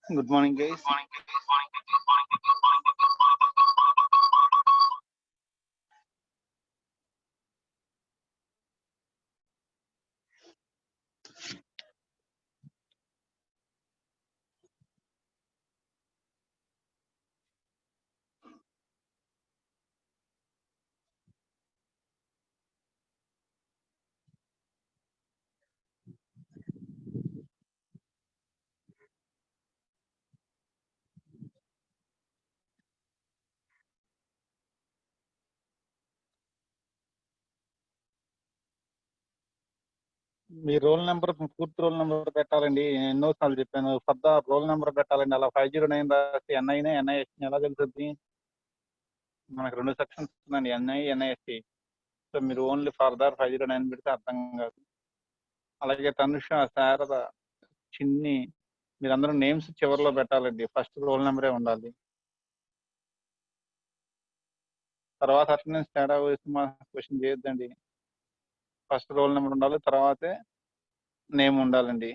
Good morning, guys. మీ roll number పూర్తి roll number పెట్టాలండి. ఎన్నోసార్లు చెప్పాను. రోల్ నెంబర్ పెట్టాలండి. అలా 509 రాసి ఎన్ఐనే ఎన్ఐఎస్టీ ఎలా తెలుస్తుంది? మనకు 2 సెక్షన్స్ ఉన్నాయండి, ఎన్ఐ ఎన్ఐఎస్టీ. సో మీరు ఓన్లీ ఫర్దర్ 509 పెడితే అర్థం కాదు. అలాగే తనుష, శారద, చిన్ని మీరందరూ నేమ్స్ చివరిలో పెట్టాలండి. ఫస్ట్ రోల్ నెంబరే ఉండాలి. తర్వాత అటెండెన్స్ తేడా వేసి మా క్వశ్చన్ చేయొద్దండి. ఫస్ట్ రోల్ నెంబర్ ఉండాలి, తర్వాతే నేమ్ ఉండాలండి.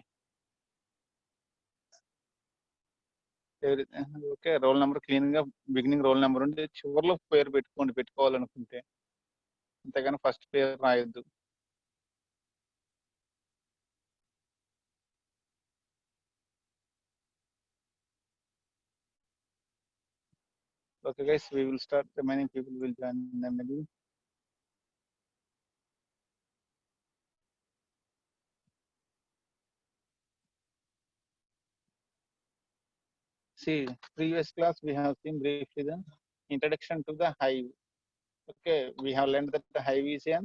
ఓకే, రోల్ నెంబర్ క్లీన్ గా బిగినింగ్ రోల్ నెంబర్ ఉండి చివరిలో పేరు పెట్టుకోవాలనుకుంటే, అంతేగాని ఫస్ట్ పేరు రాయొద్దు. Okay guys, we will start. Remaining people will join them maybe. See, previous class we have seen briefly the introduction to the Hive. Okay, we have learned that the Hive is a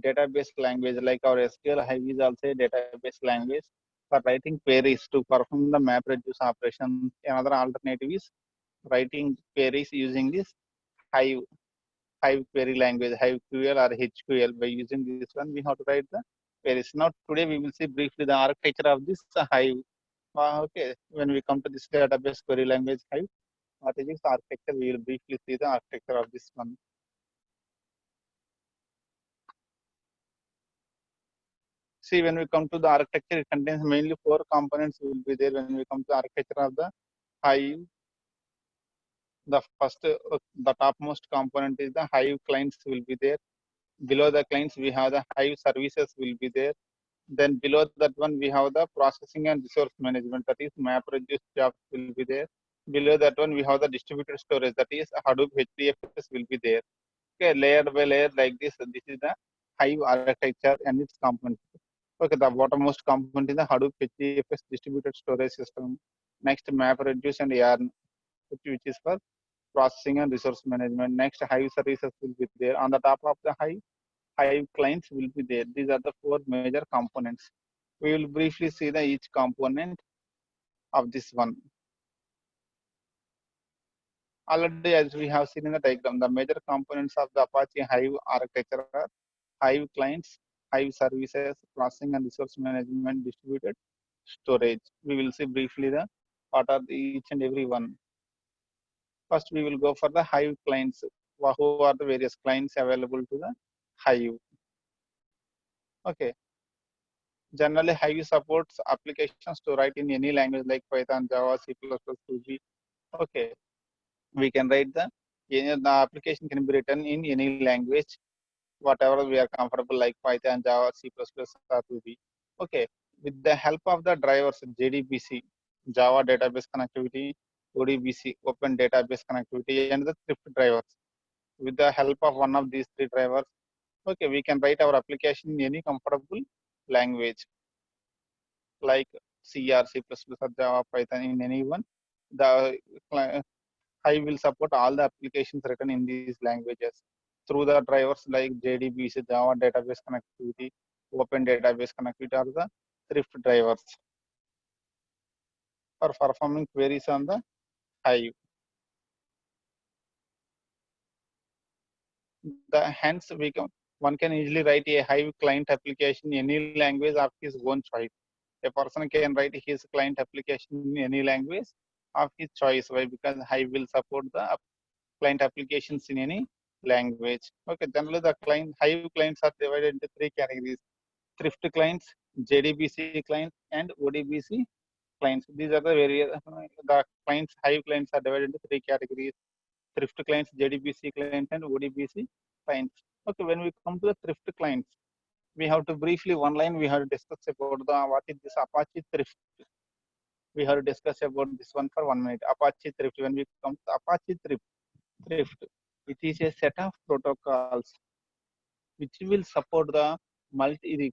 database language, like our SQL. Hive is also a database language for writing queries to perform the map reduce operation. Another alternative is writing queries using this Hive query language, HiveQL or HQL. By using this one, we have to write the queries. Now, today we will see briefly the architecture of this Hive. Okay, when we come to this database query language Hive, what is its architecture? We will briefly see the architecture of this one. See, when we come to the architecture, it contains mainly 4 components will be there. When we come to the architecture of the Hive, the first, the topmost component is the Hive clients will be there. Below the clients, we have the Hive services will be there. Then below that one, we have the processing and resource management, that is MapReduce jobs will be there. Below that one, we have the distributed storage, that is Hadoop HDFS will be there. Okay, layer by layer like this. This is the Hive architecture and its components. Okay, the bottommost component is the Hadoop HDFS distributed storage system. Next, MapReduce and Yarn, which is for processing and resource management. Next, Hive services will be there. On the top of the Hive clients will be there. These are the 4 major components. We will briefly see the each component of this one. Already, as we have seen in the diagram, the major components of the Apache Hive architecture are Hive clients, Hive services, processing and resource management, distributed storage. We will see briefly the what are each and every one. First, we will go for the Hive clients. Who are the various clients available to the Hive? Okay. Generally, Hive supports applications to write in any language like Python, Java, C++, Ruby. Okay, we can write the application can be written in any language, whatever we are comfortable like Python, Java, C++, or Ruby. Okay, with the help of the drivers JDBC, Java Database Connectivity, ODBC, Open Database Connectivity, and the Thrift drivers. With the help of one of these 3 drivers, okay, we can write our application in any comfortable language like C or C++ or Java, Python, in any one. The Hive will support all the applications written in these languages through the drivers like JDBC, Java Database Connectivity, Open Database Connectivity, or the Thrift drivers for performing queries on the Hive. Hence, one can easily write a Hive client application in any language of his own choice. A person can write his client application in any language of his choice. Why? Because Hive will support the client applications in any language. Okay, generally the Hive clients are divided into 3 categories: Thrift clients, JDBC clients, and ODBC clients. These are the various the clients. Hive clients are divided into three categories: thrift clients, JDBC clients, and ODBC clients. Okay, when we come to the thrift clients, we have to briefly one line we have to discuss about the what is this Apache thrift. We have to discuss about this one for 1 minute. Apache thrift. When we come to Apache thrift, it is a set of protocols which will support the multi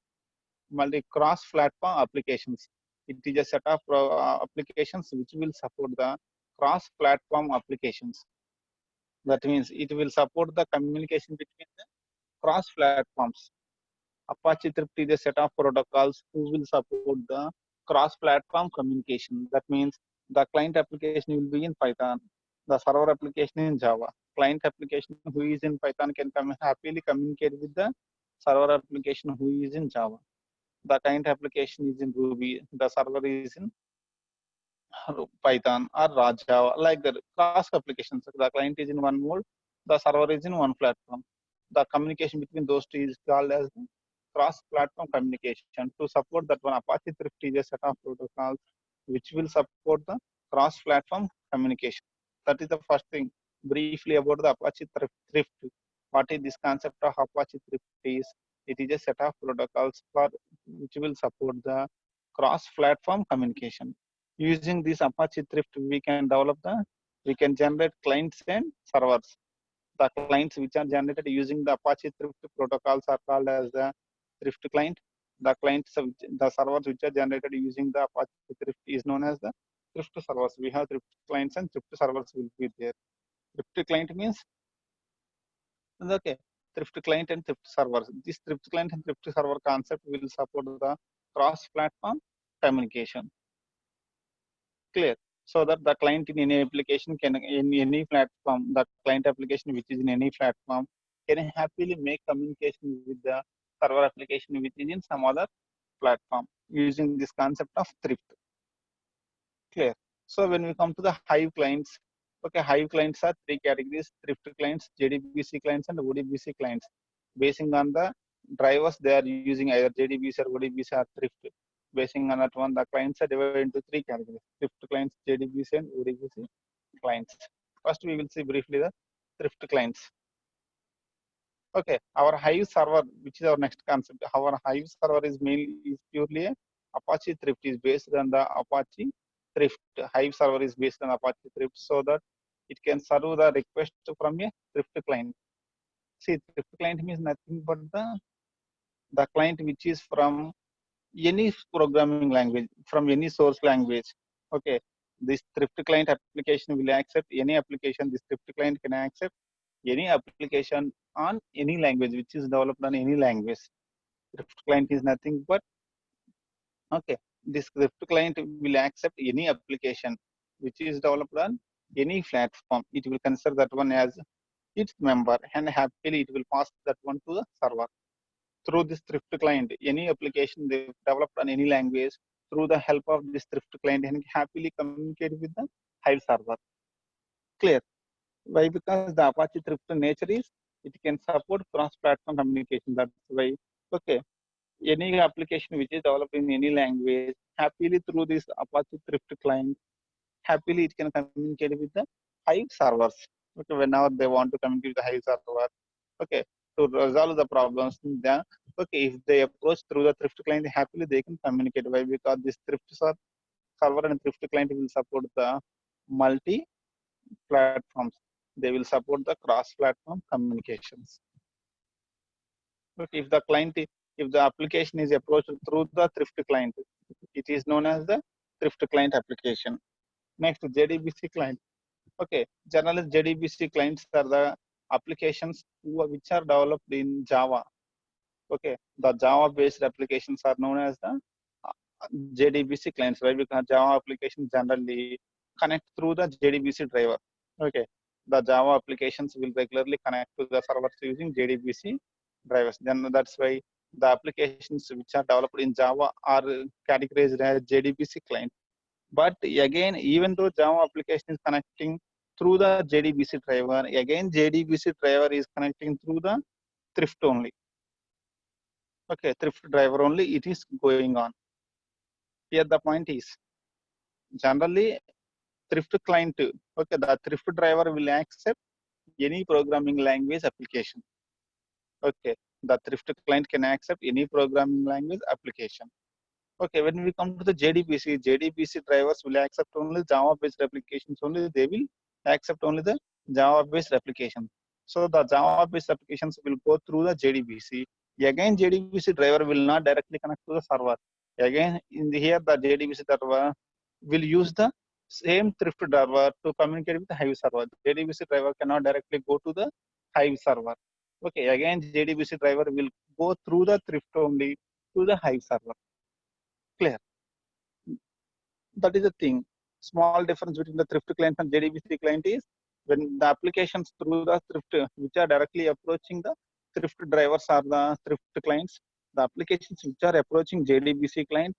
cross platform applications. It is a set of applications which will support the cross platform applications. That means it will support the communication between the cross platforms. Apache Thrift is a set of protocols who will support the cross platform communication. That means the client application will be in Python, the server application in Java. Client application who is in Python can happily communicate with the server application who is in Java. The client application is in Ruby, the server is in Python or Java, like the cross applications. The client is in one mode, the server is in one platform. The communication between those two is called as cross-platform communication. To support that one, Apache Thrift is a set of protocols which will support the cross-platform communication. That is the first thing. Briefly about the Apache Thrift. What is this concept of Apache Thrift is? It is a set of protocols for which will support the cross-platform communication. Using this Apache Thrift, we can generate clients and servers. The clients which are generated using the Apache Thrift protocols are called as the Thrift client. The clients, the servers which are generated using the Apache Thrift is known as the Thrift servers. We have Thrift clients and Thrift servers will be there. Thrift client means okay. Thrift client and Thrift servers. This Thrift client and Thrift server concept will support the cross-platform communication. Clear. So that the client in any application can in any platform, the client application which is in any platform can happily make communication with the server application which is in some other platform using this concept of thrift. Clear. So when we come to the Hive clients, okay, Hive clients are three categories: thrift clients, JDBC clients, and ODBC clients. Basing on the drivers, they are using either JDBC or ODBC or thrift. Basing on that one, the clients are divided into three categories: thrift clients, JDBC, and ODBC clients. First, we will see briefly the thrift clients. Okay, our Hive server, which is our next concept. Our Hive server is purely a Apache Thrift is based on the Apache Thrift. Hive server is based on Apache Thrift so that it can serve the request from a Thrift client. See, Thrift client means nothing but the client which is from any programming language, from any source language. Okay, this Thrift client application will accept any application. This Thrift client can accept any application on any language which is developed on any language. Thrift client is nothing but okay. This Thrift client will accept any application which is developed on any platform. It will consider that one as its member and happily it will pass that one to the server. Through this Thrift client, any application they developed on any language, through the help of this Thrift client, and happily communicate with the Hive server. Clear? Why? Because the Apache Thrift nature is it can support cross-platform communication. That's why. Okay. Any application which is developed in any language, happily through this Apache Thrift client, happily it can communicate with the Hive servers. Okay, whenever they want to communicate with the Hive server, okay, to resolve the problems, then okay, if they approach through the Thrift client, happily they can communicate. Why? Because this Thrift server and Thrift client will support the multi platforms. They will support the cross-platform communications. But if the client, if the application is approached through the Thrift client, it is known as the Thrift client application. Next, JDBC client. Okay, generally JDBC clients are the applications which are developed in Java. Okay, the Java-based applications are known as the JDBC clients. Why? Because Java applications generally connect through the JDBC driver. Okay, the Java applications will regularly connect to the servers using JDBC drivers. Then that's why the applications which are developed in Java are categorized as JDBC client. But again, even though Java application is connecting through the JDBC driver, again JDBC driver is connecting through the Thrift only. Okay, Thrift driver only it is going on. Here the point is, generally thrift client, okay, the thrift driver will accept any programming language application. Okay, the thrift client can accept any programming language application. Okay, when we come to the JDBC, JDBC drivers will accept only Java-based applications only. They will accept only the Java-based application. So the Java-based applications will go through the JDBC. Again, JDBC driver will not directly connect to the server. Again, in the, here the JDBC driver will use the same thrift driver to communicate with the Hive server. JDBC driver cannot directly go to the Hive server. Okay, again, JDBC driver will go through the thrift only to the Hive server. Clear? That is the thing. Small difference between the thrift client and JDBC client is when the applications through the thrift, which are directly approaching the thrift drivers or the thrift clients, the applications which are approaching JDBC client,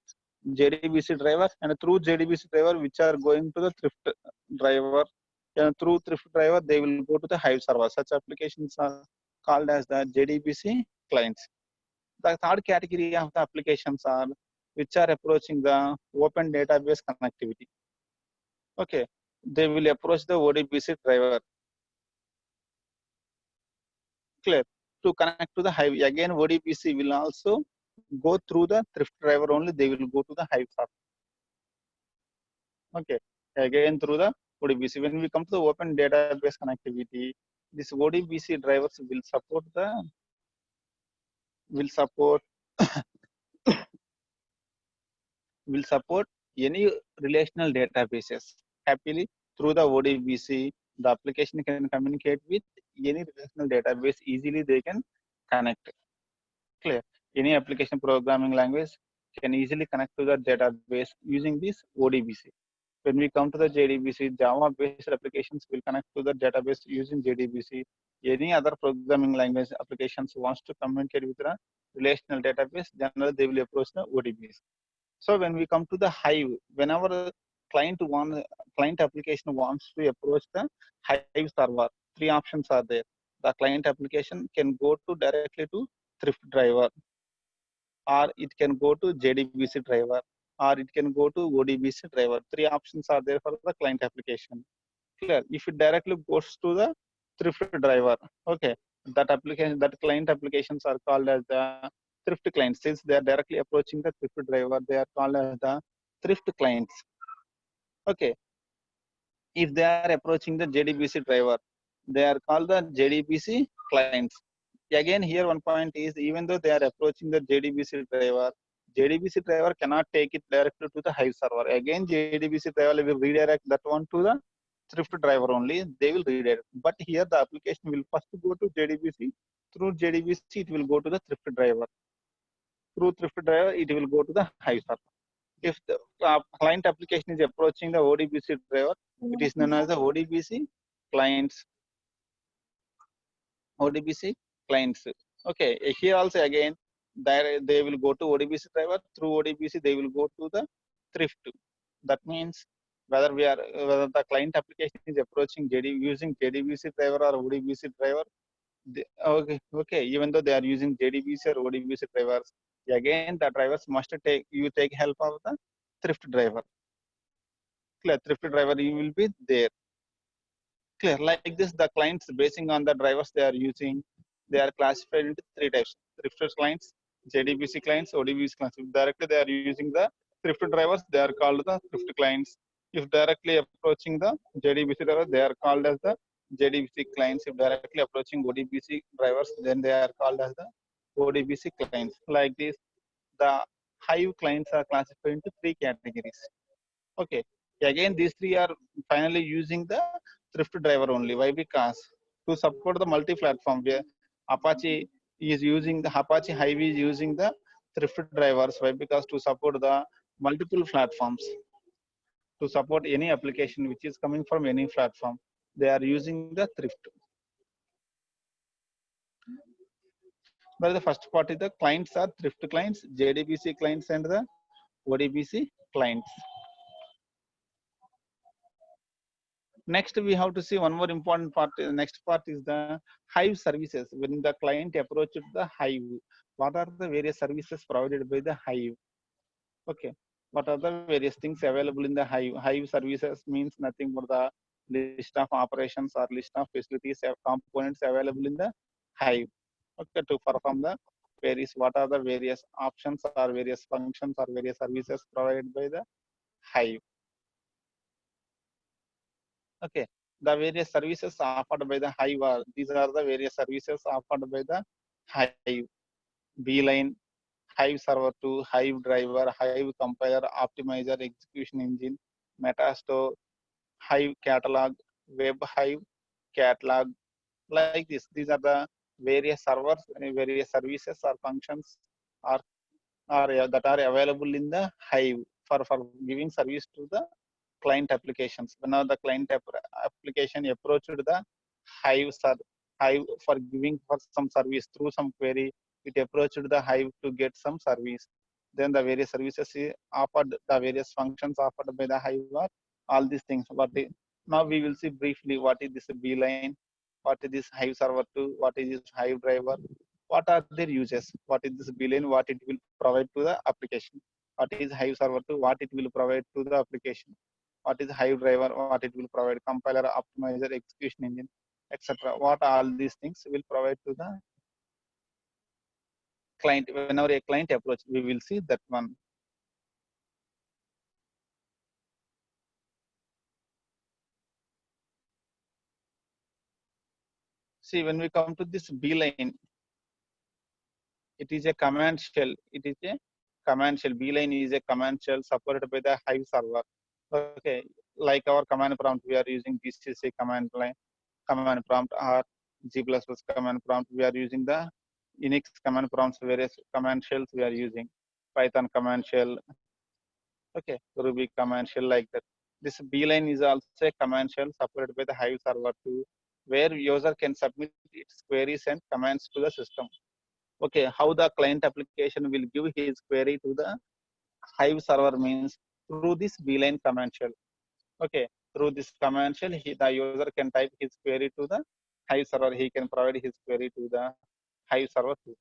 JDBC driver, and through JDBC driver, which are going to the thrift driver, and through thrift driver, they will go to the Hive server. Such applications are called as the JDBC clients. The third category of the applications are which are approaching the open database connectivity. Okay, they will approach the ODBC driver. Clear? To connect to the Hive. Again, ODBC will also go through the thrift driver only. They will go to the Hive server. Okay, again through the ODBC. When we come to the open database connectivity, this ODBC drivers will support any relational databases. Happily, through the ODBC, the application can communicate with any relational database easily. They can connect. Clear? Any application programming language can easily connect to the database using this ODBC. When we come to the JDBC, Java-based applications will connect to the database using JDBC. Any other programming language applications wants to communicate with the relational database, generally they will approach the ODBC. So when we come to the Hive, whenever client application wants to approach the Hive server, three options are there. The client application can go to directly to thrift driver, or it can go to JDBC driver, or it can go to ODBC driver. Three options are there for the client application. Clear? If it directly goes to the thrift driver, okay, that client applications are called as the thrift clients. Since they are directly approaching the thrift driver, they are called as the thrift clients. Okay. If they are approaching the JDBC driver, they are called the JDBC clients. Again, here one point is even though they are approaching the JDBC driver cannot take it directly to the Hive server. Again, JDBC driver will redirect that one to the thrift driver only. They will redirect. But here the application will first go to JDBC. Through JDBC, it will go to the thrift driver. Through thrift driver, it will go to the Hive server. If the client application is approaching the ODBC driver, it is known as the ODBC clients. ODBC clients. Okay, here also again, they will go to ODBC driver. Through ODBC, they will go to the thrift. That means whether the client application is approaching using JDBC driver or ODBC driver. Okay, even though they are using JDBC or ODBC drivers, again the drivers must take help of the thrift driver. Clear? Thrift driver you will be there. Clear? Like this, the clients basing on the drivers they are using, they are classified into three types: thrift clients, JDBC clients, ODBC clients. If directly they are using the thrift drivers, they are called the thrift clients. If directly approaching the JDBC driver, they are called as the JDBC clients. If directly approaching ODBC drivers, then they are called as the ODBC clients. Like this, the Hive clients are classified into three categories. Okay. Again, these three are finally using the thrift driver only. Why? Because to support the multi-platform, where Apache is using the Apache Hive is using the thrift drivers. Why? Because to support the multiple platforms, to support any application which is coming from any platform, they are using the thrift. But the first part is the clients are thrift clients, JDBC clients, and the ODBC clients. Next, we have to see one more important part. The next part is the Hive services. When the client approaches the Hive, what are the various services provided by the Hive? Okay. What are the various things available in the Hive? Hive services means nothing but the list of operations or list of facilities or components available in the Hive. Okay, to perform the various, what are the various options or various functions or various services provided by the Hive. Okay, the various services offered by the Hive are, these are the various services offered by the Hive. Beeline, Hive Server 2, Hive Driver, Hive Compiler, Optimizer, Execution Engine, Metastore, Hive Catalog, Web Hive Catalog, like this. These are the various servers, various services or functions are, that are available in the Hive for giving service to the client applications. Whenever the client application approached the Hive for giving for some service through some query, it approached the Hive to get some service. Then the various services offered, the various functions offered by the Hive are all these things. Now we will see briefly what is this Beeline, what is this Hive Server 2, what is this Hive Driver, what are their uses, what is this Beeline, what it will provide to the application, what is Hive Server 2, what it will provide to the application, what is Hive Driver, what it will provide, compiler, optimizer, execution engine, etc. What all these things will provide to the client. Whenever a client approach, we will see that one. See, when we come to this Beeline, it is a command shell. It is a command shell. Beeline is a command shell supported by the Hive server. Okay, like our command prompt, we are using GCC command line, command prompt, or G++ command prompt. We are using the Unix command prompts, various command shells we are using, Python command shell, okay, Ruby command shell, like that. This Beeline is also a command shell supported by the Hive server too, where user can submit its queries and commands to the system. Okay, how the client application will give his query to the Hive server means through this Beeline command shell. Okay, through this command shell, the user can type his query to the Hive server. He can provide his query to the Hive server too.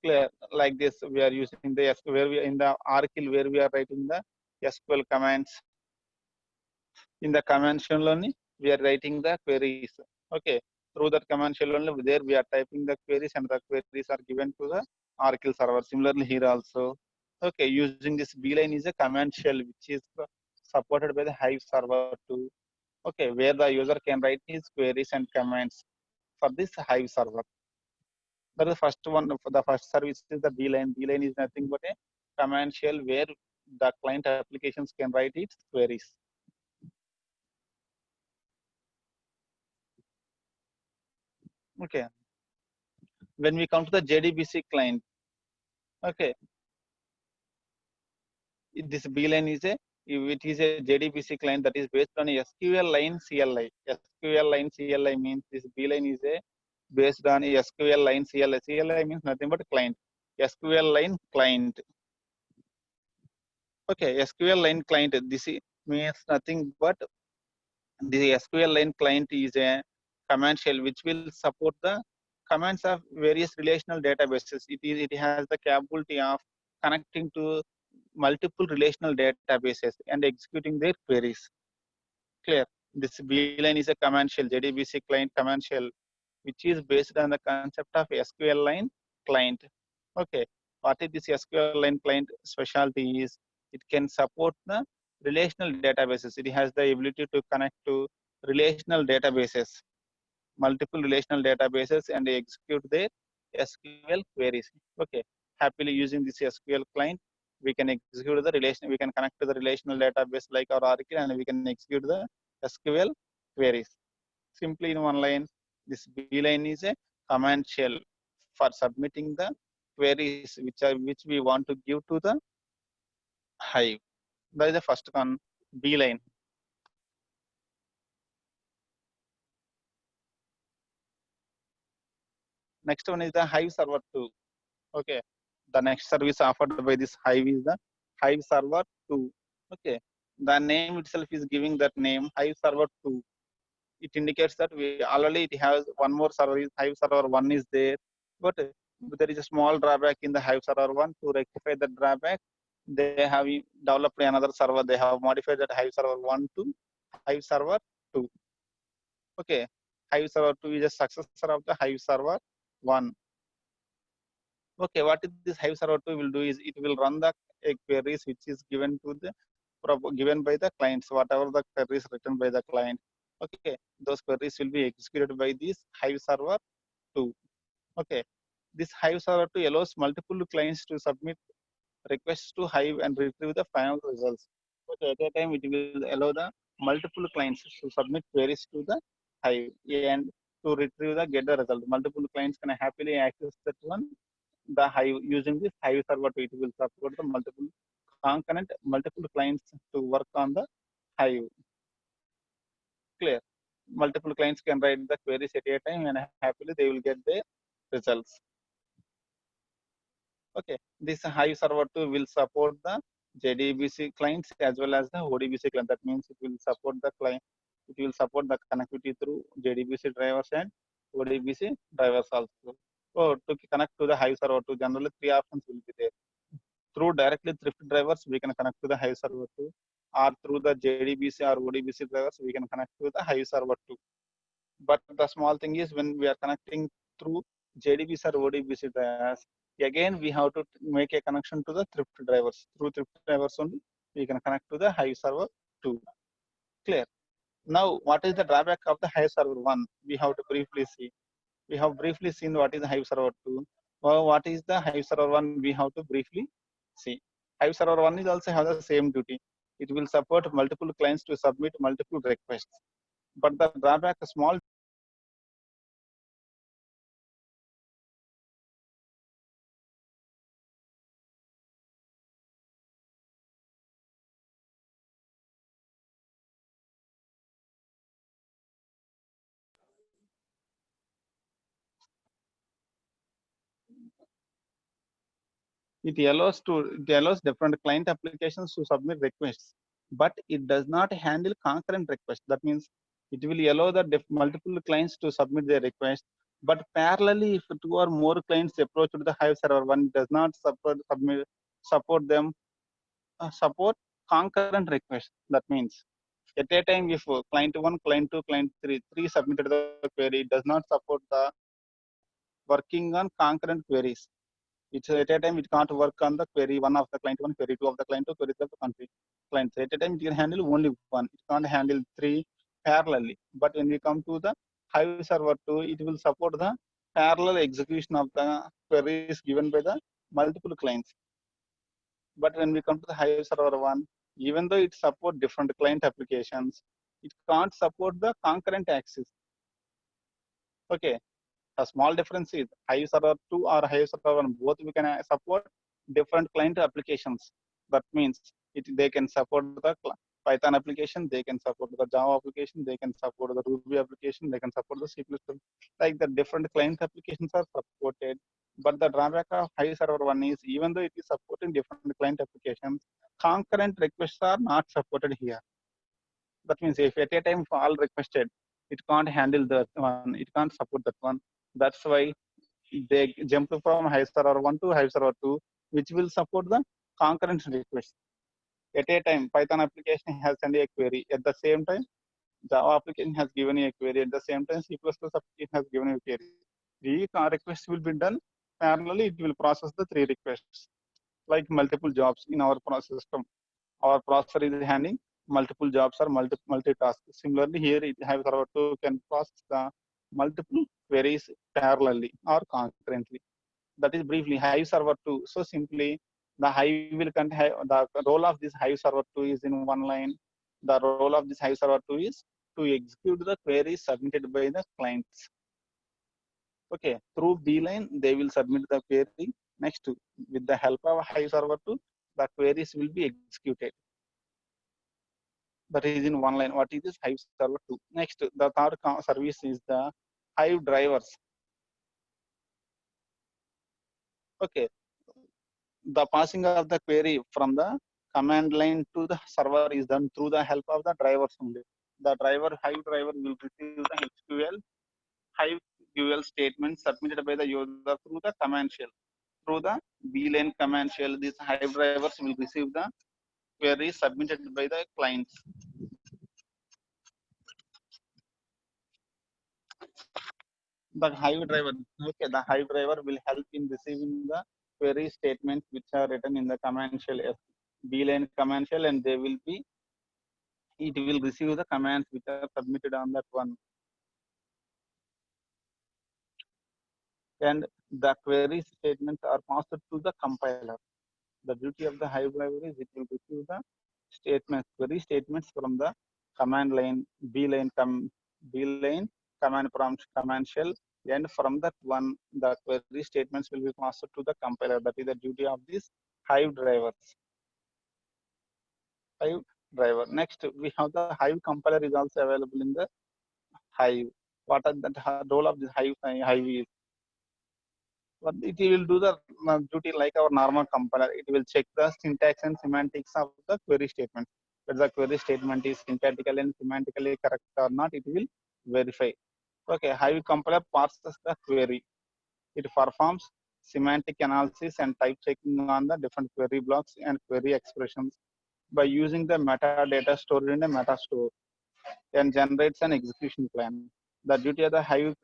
Clear? Like this, we are using the where we in the Archil, where we are writing the SQL commands. In the command shell only, we are writing the queries. Okay, through that command shell only, there we are typing the queries, and the queries are given to the Oracle server. Similarly here also. Okay, using this Beeline is a command shell which is supported by the Hive server too. Okay, where the user can write his queries and commands for this Hive server. That is the first one. The first service is the Beeline. Beeline is nothing but a command shell where the client applications can write its queries. Okay. When we come to the JDBC client, okay, this Beeline is a, it is a JDBC client that is based on a SQL line CLI. SQL line CLI means this Beeline is a based on a SQL line CLI. CLI means nothing but client. SQL line client. Okay, SQL line client. This means nothing but the SQL line client is a command shell which will support the commands of various relational databases. It has the capability of connecting to multiple relational databases and executing their queries. Clear? This Beeline is a command shell, JDBC client command shell, which is based on the concept of SQL line client. Okay, what is this SQL line client specialty is it can support the relational databases. It has the ability to connect to relational databases, multiple relational databases, and execute their SQL queries. Okay, happily using this SQL client, we can execute the relation, we can connect to the relational database like our Oracle, and we can execute the SQL queries. Simply in one line, this Beeline is a command shell for submitting the queries which we want to give to the Hive. That is the first one, Beeline. Next one is the Hive Server 2. Okay, the next service offered by this Hive is the Hive Server 2. Okay, the name itself is giving that name, Hive Server 2. It indicates that we already it has one more service, Hive Server 1 is there, but there is a small drawback in the Hive Server 1. To rectify the drawback, they have developed another server. They have modified that Hive server 1 to Hive server 2. Okay, Hive server 2 is a successor of the Hive server 1. Okay, what is this Hive server 2 will do is it will run the queries which is given to the given by the clients, whatever the queries written by the client. Okay, those queries will be executed by this Hive server 2. Okay, this Hive server 2 allows multiple clients to submit requests to Hive and retrieve the final results. But at a time, it will allow the multiple clients to submit queries to the Hive and to retrieve the get the result. Multiple clients can happily access that one, the Hive using this Hive server. It will support the multiple concurrent multiple clients to work on the Hive. Clear. Multiple clients can write the queries at a time and happily they will get the results. Okay, this Hive server 2 will support the JDBC clients as well as the ODBC client. That means it will support the client. It will support the connectivity through JDBC drivers and ODBC drivers also. So to connect to the Hive server 2, generally three options will be there. Through directly Thrift drivers, we can connect to the Hive server 2, or through the JDBC or ODBC drivers, we can connect to the Hive server 2. But the small thing is when we are connecting through JDBC or ODBC drivers, again we have to make a connection to the Thrift drivers. Through Thrift drivers only, we can connect to the Hive server 2. Clear. Now, what is the drawback of the Hive server 1? We have to briefly see. We have briefly seen what is the Hive server 2. Well, what is the Hive server 1? We have to briefly see. Hive server 1 is also have the same duty. It will support multiple clients to submit multiple requests. But the drawback, a small it allows different client applications to submit requests, but it does not handle concurrent requests. That means it will allow the multiple clients to submit their request, but parallelly if two or more clients approach to the Hive server 1, does not support them support concurrent requests. That means at a time if client 1, client 2, client 3, three submitted the query, it does not support the working on concurrent queries. It's at a time it can't work on the query one of the client one, query two of the client two, query three of the country client. At a time it can handle only one. It can't handle three parallelly. But when we come to the Hive server 2, it will support the parallel execution of the queries given by the multiple clients. But when we come to the Hive server 1, even though it supports different client applications, it can't support the concurrent access. Okay, a small difference is Hive server 2 or Hive server 1, both we can support different client applications. That means they can support the Python application, they can support the Java application, they can support the Ruby application, they can support the C++. Like the different client applications are supported. But the drawback of Hive server 1 is even though it is supporting different client applications, concurrent requests are not supported here. That means if at a time if all requested, it can't handle that one, it can't support that one. That's why they jump from Hive server 1 to Hive server 2, which will support the concurrent requests. At a time, Python application has sent a query. At the same time, Java application has given a query. At the same time, C++ application has given a query. Three requests will be done. Parallelly, it will process the three requests, like multiple jobs in our process system. Our processor is handling multiple jobs or multitasks. Similarly, here it Hive server 2 can process the multiple queries parallelly or concurrently. That is briefly Hive server 2. So simply, the Hive will contain the role of this Hive server 2 is in one line. The role of this Hive server 2 is to execute the queries submitted by the clients. Okay, through Beeline, they will submit the query. Next, with the help of Hive server 2, the queries will be executed. That is in one line. What is this Hive server 2? Next, the third service is the Hive drivers. Okay, the passing of the query from the command line to the server is done through the help of the drivers only. The Hive driver will receive the Hive QL statement submitted by the user through the command shell. through the VLAN command shell. These Hive drivers will receive the queries submitted by the clients. The Hive driver, okay, the Hive driver will help in receiving the query statements which are written in the command shell, VLAN command shell, and they will be, it will receive the commands which are submitted on that one. And the query statements are passed to the compiler. The duty of the Hive driver is it will receive the statements, query statements from the command line, B line, command prompt, command shell, and from that one, the query statements will be passed to the compiler. That is the duty of this Hive drivers. Hive driver. Next, we have the Hive compiler is also available in the Hive. What are the role of this Hive is? But it will do the duty like our normal compiler. It will check the syntax and semantics of the query statement. Whether the query statement is syntactically and semantically correct or not, it will verify. Okay, Hive compiler parses the query. It performs semantic analysis and type checking on the different query blocks and query expressions by using the metadata stored in a metastore and generates an execution plan. The duty of the Hive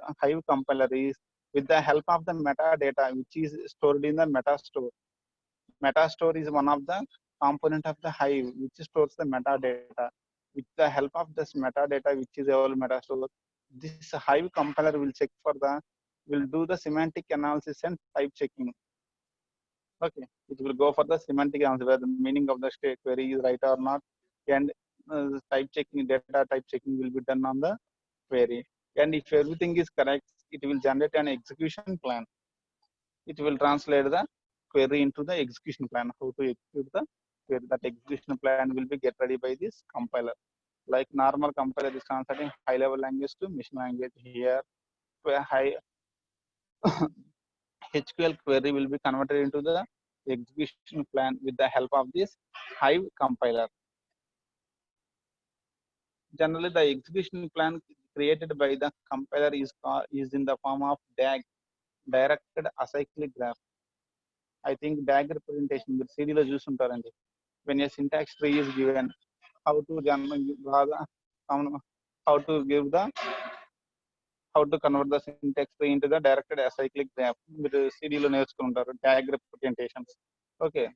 compiler is with the help of the metadata which is stored in the metastore. Metastore is one of the component of the Hive which stores the metadata. With the help of this metadata which is available metastore, this Hive compiler will check for the, will do the semantic analysis and type checking. Okay, it will go for the semantic analysis where the meaning of the state query is right or not, and type checking, data type checking will be done on the query. And if everything is correct, it will generate an execution plan. It will translate the query into the execution plan, how to execute the query. That execution plan will be get ready by this compiler. Like normal compiler is translating high level language to machine language. Here, where high HQL query will be converted into the execution plan with the help of this Hive compiler. Generally, the execution plan created by the compiler is in the form of DAG, directed acyclic graph. I think DAG representation with CD lo చూస్తుంటారండి. When a syntax tree is given, how to how to give the, how to convert the syntax tree into the directed acyclic graph. మీరు CD లో నేర్చుకుంటారు DAG representations. Okay.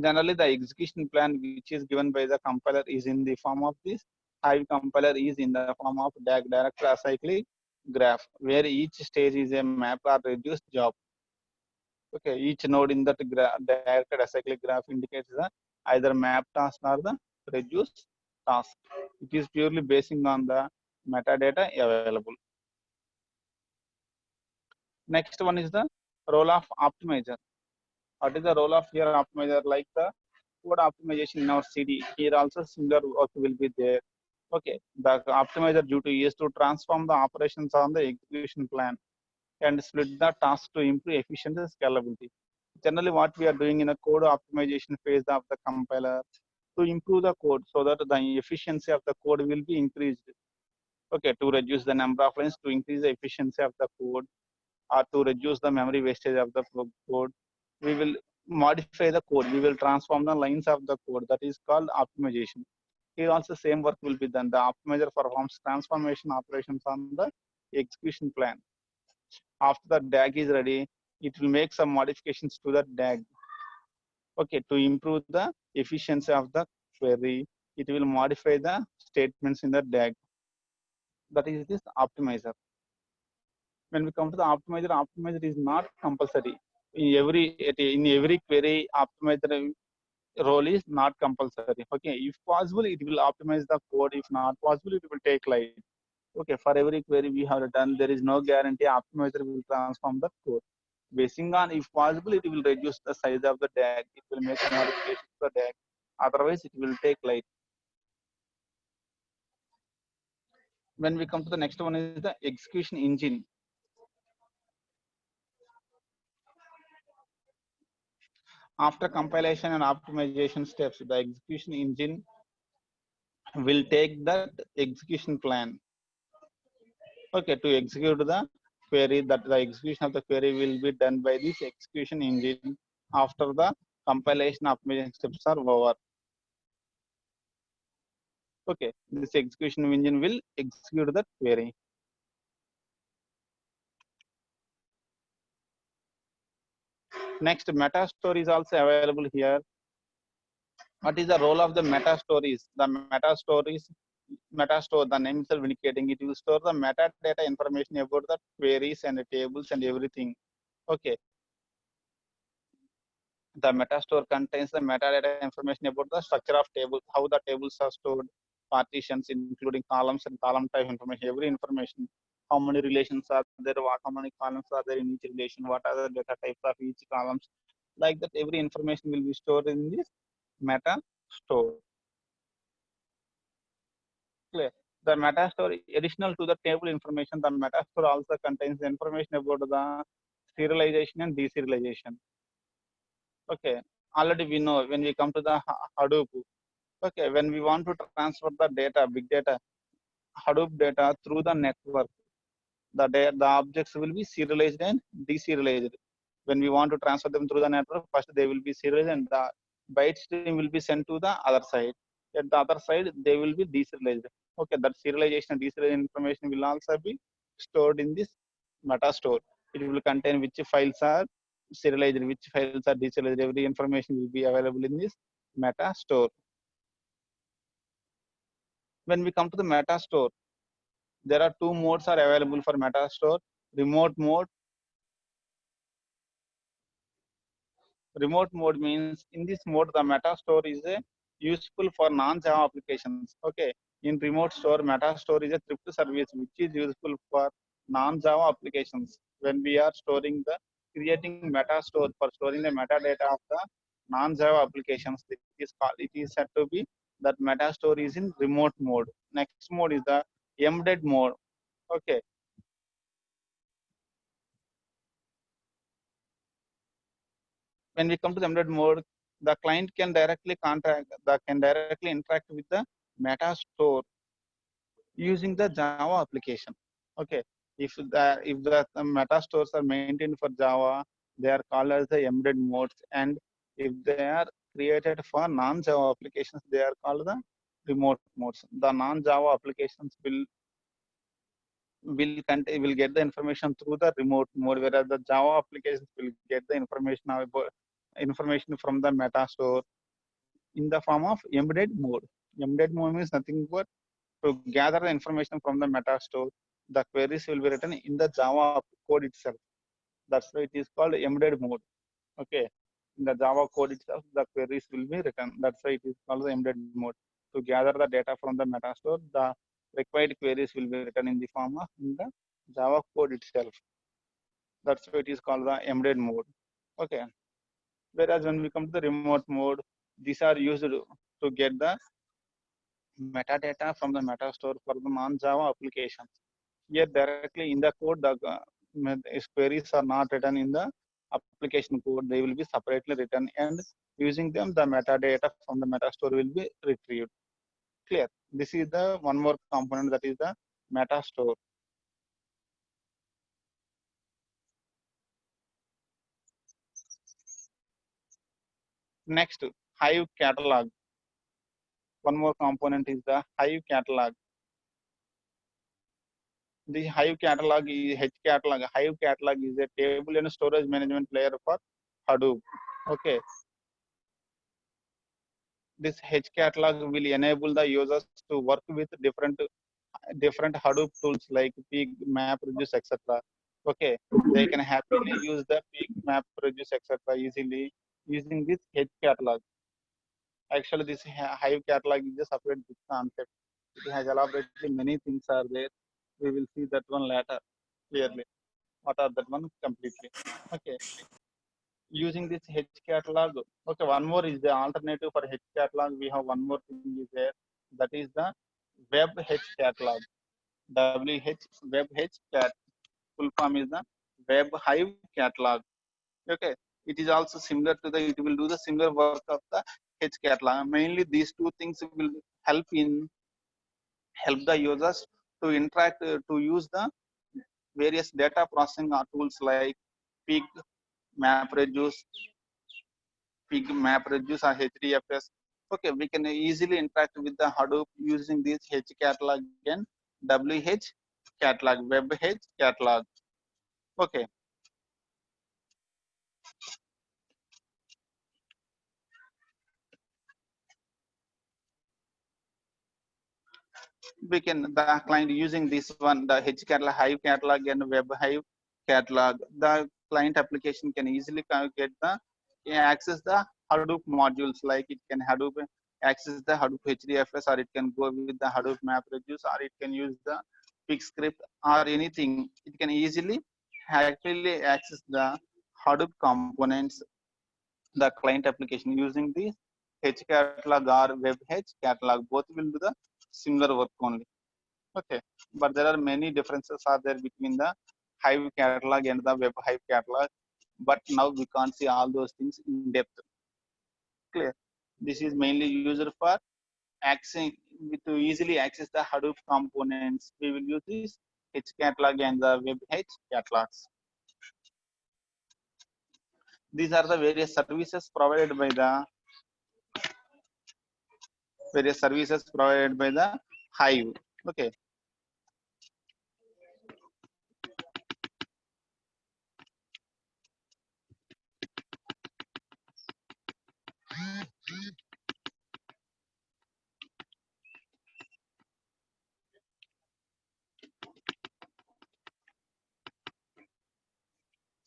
Generally, the execution plan which is given by the compiler is in the form of this. Hive compiler is in the form of DAG, directed acyclic graph, where each stage is a map or reduced job. Okay, each node in that directed acyclic graph indicates the either map task or the reduced task. It is purely basing on the metadata available. Next one is the role of optimizer. What is the role of here optimizer? Like the code optimization in our CD, here also similar work will be there. Okay, the optimizer duty is to transform the operations on the execution plan and split the task to improve efficiency and scalability. Generally, what we are doing in the code optimization phase of the compiler to improve the code so that the efficiency of the code will be increased. Okay, to reduce the number of lines, to increase the efficiency of the code, or to reduce the memory wastage of the code, we will modify the code. We will transform the lines of the code. That is called optimization. Here also same work will be done. The optimizer performs transformation operations on the execution plan. After the DAG is ready, it will make some modifications to the DAG. Okay, to improve the efficiency of the query, it will modify the statements in the DAG. That is this optimizer. When we come to the optimizer, optimizer is not compulsory. In every query, optimizer role is not compulsory. Okay, if possible, it will optimize the code. If not possible, it will take light. Okay, for every query we have done, there is no guarantee optimizer will transform the code. Basing on, if possible, it will reduce the size of the DAG. It will make a modification to the DAG. Otherwise, it will take light. When we come to the next one is the execution engine. After compilation and optimization steps, the execution engine will take that execution plan. Okay, to execute the query, that the execution of the query will be done by this execution engine after the compilation optimization steps are over. Okay, this execution engine will execute the query. Next, meta store is also available here. What is the role of the meta stories? The meta stories, meta store, the name itself indicating it will store the metadata information about the queries and the tables and everything. Okay, the meta store contains the metadata information about the structure of tables, how the tables are stored, partitions including columns and column type information, every information, how many relations are there, how many columns are there in each relation, what are the data types of each columns, like that every information will be stored in this meta store. Clear. The meta store, additional to the table information, the meta store also contains the information about the serialization and deserialization. Okay, already we know when we come to the Hadoop. Okay, when we want to transfer the data, big data, Hadoop data through the network, the objects will be serialized and deserialized. When we want to transfer them through the network, first they will be serialized and the byte stream will be sent to the other side. At the other side, they will be deserialized. Okay, that serialization and deserialization information will also be stored in this meta store. It will contain which files are serialized, which files are deserialized. Every information will be available in this meta store. When we come to the meta store, there are two modes are available for meta store: remote mode. Remote mode means in this mode the meta store is a useful for non-Java applications. Okay, in remote store, meta store is a thrift service which is useful for non-Java applications. When we are storing the creating meta store for storing the metadata of the non-Java applications, it is said to be that meta store is in remote mode. Next mode is the embedded mode. Okay, when we come to the embedded mode, the client can directly interact with the meta store using the Java application. Okay, if the meta stores are maintained for Java, they are called as the embedded modes, and if they are created for non-Java applications, they are called the remote modes. The non-Java applications will get the information through the remote mode, whereas the Java applications will get the information from the meta store in the form of embedded mode. Embedded mode means nothing but to gather the information from the meta store. The queries will be written in the Java code itself. That's why it is called embedded mode. Okay, in the Java code itself, the queries will be written. That's why it is called the embedded mode. To gather the data from the meta store, the required queries will be written in the form of in the Java code itself. That's why it is called the embedded mode. Okay. Whereas when we come to the remote mode, these are used to get the metadata from the meta store for the non-Java applications. Here directly in the code, these queries are not written in the application code. They will be separately written, and using them, the metadata from the meta store will be retrieved. Clear. This is the one more component, that is the meta store. Next, Hive catalog. One more component is the Hive catalog. The Hive catalog is H catalog. Hive catalog is a table and storage management layer for Hadoop. Okay, this H catalog will enable the users to work with different Hadoop tools like Pig, MapReduce, etc. Okay, they can happily use the Pig, MapReduce, etc. easily using this H catalog. Actually, this Hive catalog is a separate big concept. It has elaborated many things are there. We will see that one later clearly. What are that one completely? Okay, using this H catalog. Okay, one more is the alternative for H catalog. We have one more thing is there. That is the Web H catalog. WH Web H cat. Full form is the Web Hive catalog. Okay, it is also similar to the. It will do the similar work of the H catalog. Mainly these two things will help the users to interact to use the various data processing tools like Pig, MapReduce, or HDFS. Okay, we can easily interact with the Hadoop using this H catalog and WH catalog, web H catalog. Okay, we can the client using this one, the H catalog, Hive catalog, and web Hive catalog. The client application can easily get the access the Hadoop modules, like it can Hadoop access the Hadoop HDFS, or it can go with the Hadoop MapReduce, or it can use the Pig script or anything. It can easily actually access the Hadoop components, the client application using the H catalog or web H catalog. Both will do the similar work only. Okay, but there are many differences are there between the Hive catalog and the web Hive catalog. But now we can't see all those things in depth. Clear. This is mainly used for accessing to easily access the Hadoop components. We will use this H catalog and the web H catalogs. These are the various services provided by the Hive. Okay.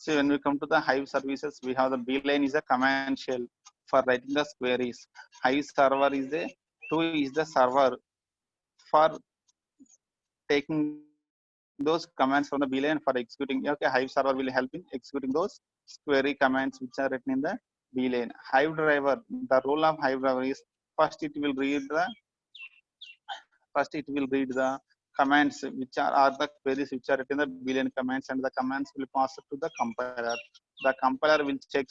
So when we come to the Hive services, we have the Beeline is a command shell for writing the queries. Hive server is the server for taking those commands from the Beeline for executing. Okay, Hive server will help in executing those query commands which are written in the Beeline. Hive driver, the role of Hive driver is first it will read the commands which are the queries which are written in the Boolean commands, and the commands will pass it to the compiler. The compiler will check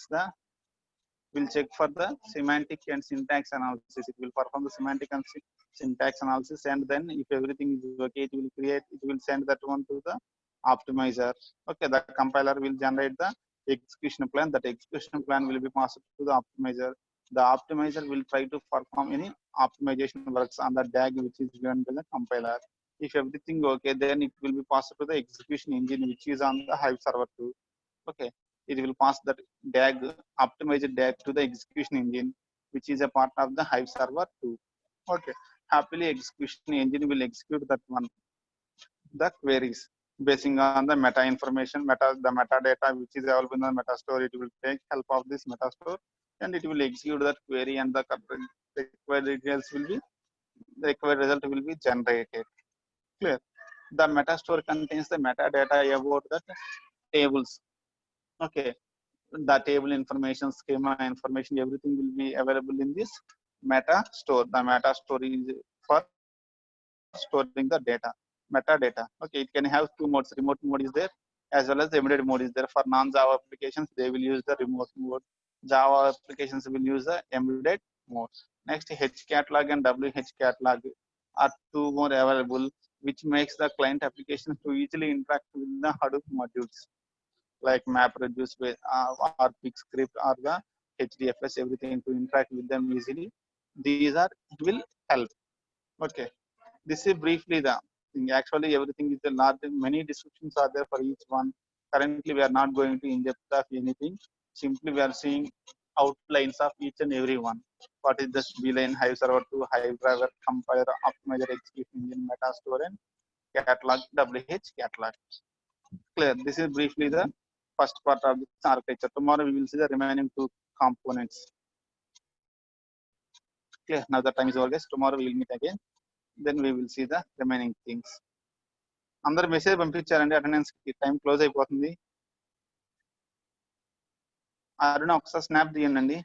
for the semantic and syntax analysis. It will perform the semantic and syntax analysis, and then if everything is okay, it will send that one to the optimizer. Okay, the compiler will generate the execution plan. That execution plan will be passed to the optimizer. The optimizer will try to perform any optimization works on the DAG which is given by the compiler. If everything okay, then it will be passed to the execution engine which is on the Hive server too. Okay, it will pass that DAG, optimized DAG to the execution engine, which is a part of the Hive server too. Okay, happily execution engine will execute that one, the queries basing on the meta information, the metadata which is available in the meta store. It will take help of this meta store and it will execute that query, and the required result will be generated. Clear. The meta store contains the metadata about the tables. Okay, the table information, schema information, everything will be available in this meta store. The meta store is for storing the data, metadata. Okay, it can have two modes. Remote mode is there, as well as the embedded mode is there. For non-Java applications, they will use the remote mode. Java applications will use the embedded mode. Next, H catalog and WH catalog are two more available, which makes the client application to easily interact with the Hadoop modules like MapReduce or PigScript or the HDFS, everything to interact with them easily. These will help. Okay, this is briefly the thing. Actually, everything is a large. Many descriptions are there for each one. Currently, we are not going to in depth of anything. Simply, we are seeing outlines of each and every one. What is the Beeline, Hive server 2, Hive driver, compiler, optimizer, execution engine, metastore, and catalog, WH catalog. Clear. This is briefly the first part of this architecture. Tomorrow we will see the remaining two components. Clear. Now the time is over, guys. Tomorrow we will meet again. Then we will see the remaining things. అందరు message పంపించారండి, attendance కి time close అయిపోతుంది. అరుణ ఒకసారి snap తీయండి.